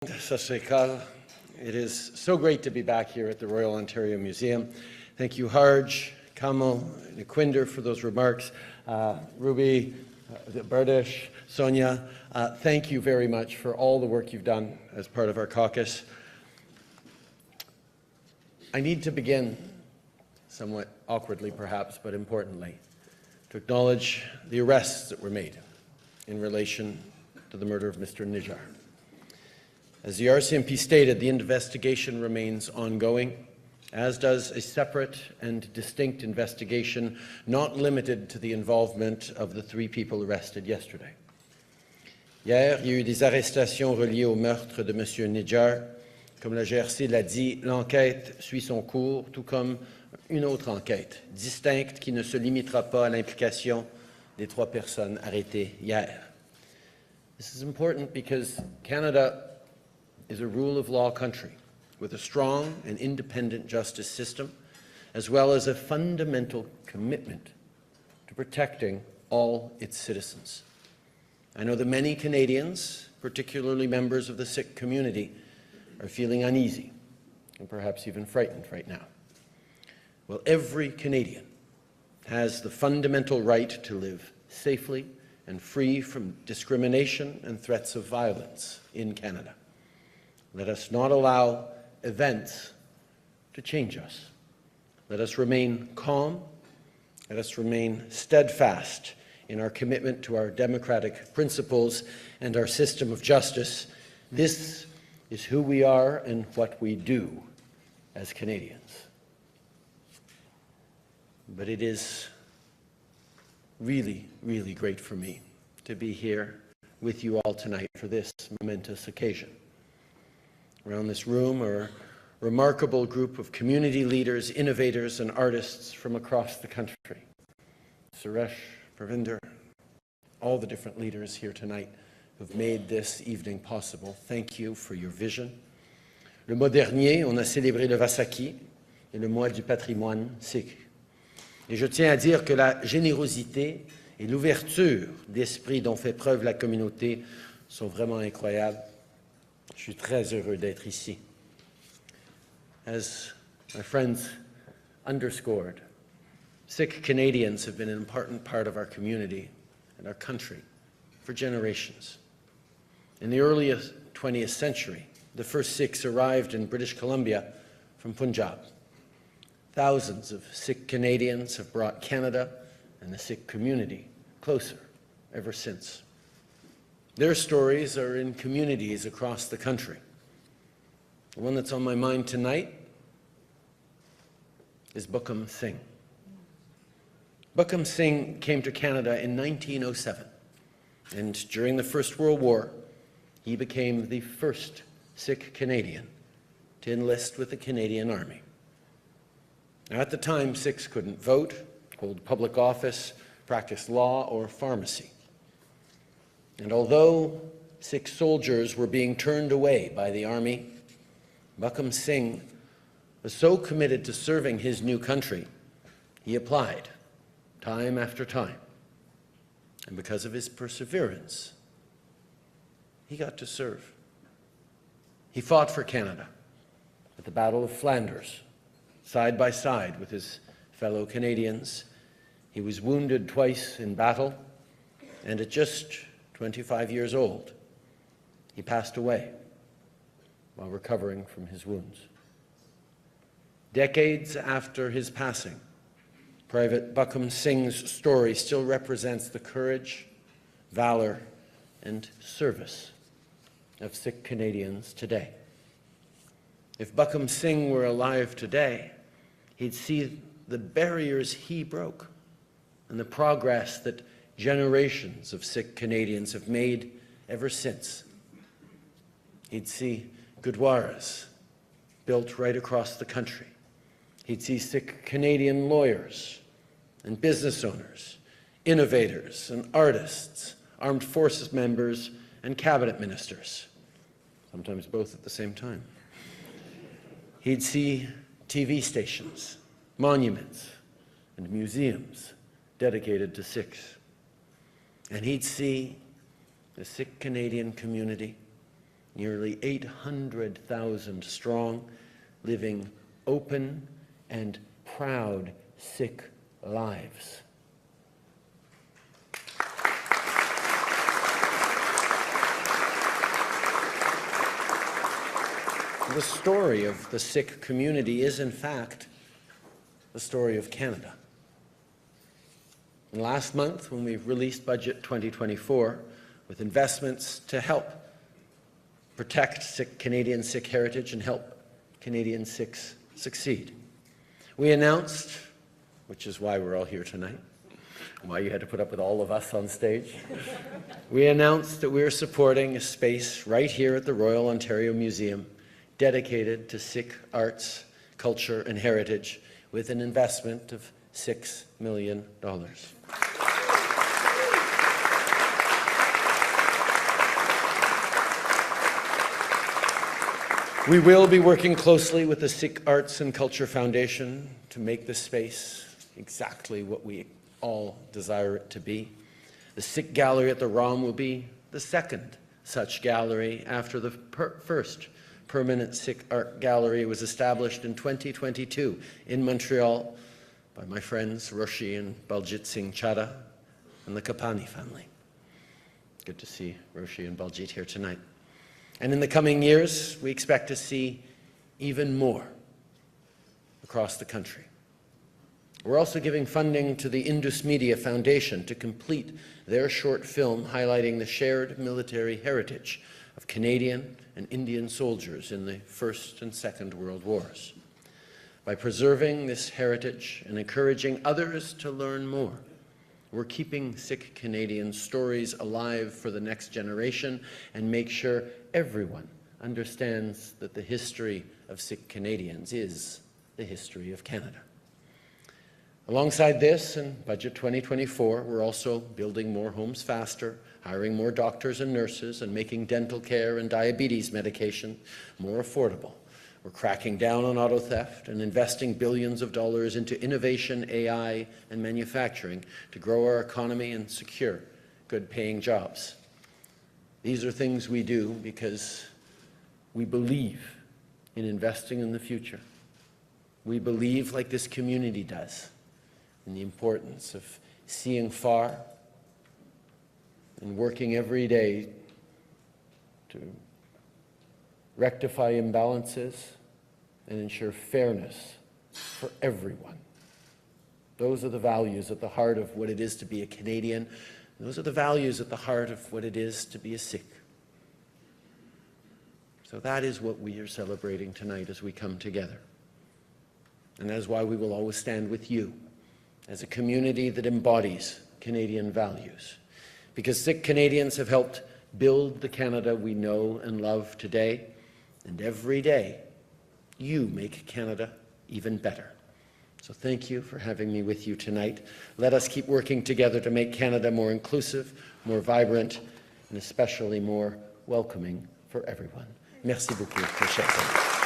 Sat Sri Akal. It is so great to be back here at the Royal Ontario Museum. Thank you, Harj, Kamal, and Quinder for those remarks. Ruby, Bardish, Sonia, thank you very much for all the work you've done as part of our caucus. I need to begin, somewhat awkwardly perhaps, but importantly, to acknowledge the arrests that were made in relation to the murder of Mr. Nijar. As the RCMP stated, the investigation remains ongoing, as does a separate and distinct investigation not limited to the involvement of the 3 people arrested yesterday. Hier, il y a eu des arrestations reliées au meurtre de M. Nijar. Comme la GRC l'a dit, l'enquête suit son cours, tout comme une autre enquête distincte qui ne se limitera pas à l'implication des 3 personnes arrêtées hier. This is important because Canada is a rule of law country with a strong and independent justice system, as well as a fundamental commitment to protecting all its citizens. I know that many Canadians, particularly members of the Sikh community, are feeling uneasy and perhaps even frightened right now. Well, every Canadian has the fundamental right to live safely and free from discrimination and threats of violence in Canada. Let us not allow events to change us. Let us remain calm. Let us remain steadfast in our commitment to our democratic principles and our system of justice. This is who we are and what we do as Canadians. But it is really, really great for me to be here with you all tonight for this momentous occasion. Around this room are a remarkable group of community leaders, innovators, and artists from across the country. Suresh, Pravinder, all the different leaders here tonight who've made this evening possible. Thank you for your vision. Le mois dernier, on a célébré le Vaisakhi et le mois du patrimoine sikh. Et je tiens à dire que la générosité et l'ouverture d'esprit dont fait preuve la communauté sont vraiment incroyables. Je suis très heureux d'être ici. As my friends underscored, Sikh Canadians have been an important part of our community and our country for generations. In the early 20th century, the first Sikhs arrived in British Columbia from Punjab. Thousands of Sikh Canadians have brought Canada and the Sikh community closer ever since. Their stories are in communities across the country. The one that's on my mind tonight is Bukam Singh. Bukam Singh came to Canada in 1907, and during the First World War, he became the first Sikh Canadian to enlist with the Canadian Army. Now, at the time, Sikhs couldn't vote, hold public office, practice law, or pharmacy. And although Sikh soldiers were being turned away by the army, Bukam Singh was so committed to serving his new country, he applied time after time. And because of his perseverance, he got to serve. He fought for Canada at the Battle of Flanders, side by side with his fellow Canadians. He was wounded twice in battle, and at just 25 years old, he passed away while recovering from his wounds. Decades after his passing, Private Bukam Singh's story still represents the courage, valor, and service of Sikh Canadians today. If Bukam Singh were alive today, he'd see the barriers he broke and the progress that generations of Sikh Canadians have made ever since. He'd see gurdwaras built right across the country. He'd see Sikh Canadian lawyers and business owners, innovators and artists, armed forces members and cabinet ministers, sometimes both at the same time. He'd see TV stations, monuments, and museums dedicated to Sikhs. And he'd see the Sikh Canadian community nearly 800,000 strong, living open and proud Sikh lives. The story of the Sikh community is, in fact, the story of Canada. And last month, when we released Budget 2024, with investments to help protect Canadian Sikh heritage and help Canadian Sikhs succeed, we announced, which is why we're all here tonight, why you had to put up with all of us on stage, we announced that we are supporting a space right here at the Royal Ontario Museum dedicated to Sikh arts, culture, and heritage with an investment of $6 million. We will be working closely with the Sikh Arts and Culture Foundation to make this space exactly what we all desire it to be. The Sikh Gallery at the ROM will be the second such gallery after the first permanent Sikh art gallery was established in 2022 in Montreal by my friends Roshi and Baljit Singh Chadha and the Kapani family. Good to see Roshi and Baljit here tonight. And in the coming years, we expect to see even more across the country. We're also giving funding to the Indus Media Foundation to complete their short film highlighting the shared military heritage of Canadian and Indian soldiers in the First and Second World Wars. By preserving this heritage and encouraging others to learn more, we're keeping Sikh Canadian stories alive for the next generation and make sure everyone understands that the history of Sikh Canadians is the history of Canada. Alongside this, in Budget 2024, we're also building more homes faster, hiring more doctors and nurses, and making dental care and diabetes medication more affordable. We're cracking down on auto theft and investing billions of dollars into innovation, AI, and manufacturing to grow our economy and secure good-paying jobs. These are things we do because we believe in investing in the future. We believe, like this community does, in the importance of seeing far and working every day to rectify imbalances and ensure fairness for everyone. Those are the values at the heart of what it is to be a Canadian. Those are the values at the heart of what it is to be a Sikh. So that is what we are celebrating tonight as we come together. And that is why we will always stand with you as a community that embodies Canadian values. Because Sikh Canadians have helped build the Canada we know and love today, and every day you make Canada even better. So thank you for having me with you tonight. Let us keep working together to make Canada more inclusive, more vibrant, and especially more welcoming for everyone. Merci beaucoup, mes chers amis.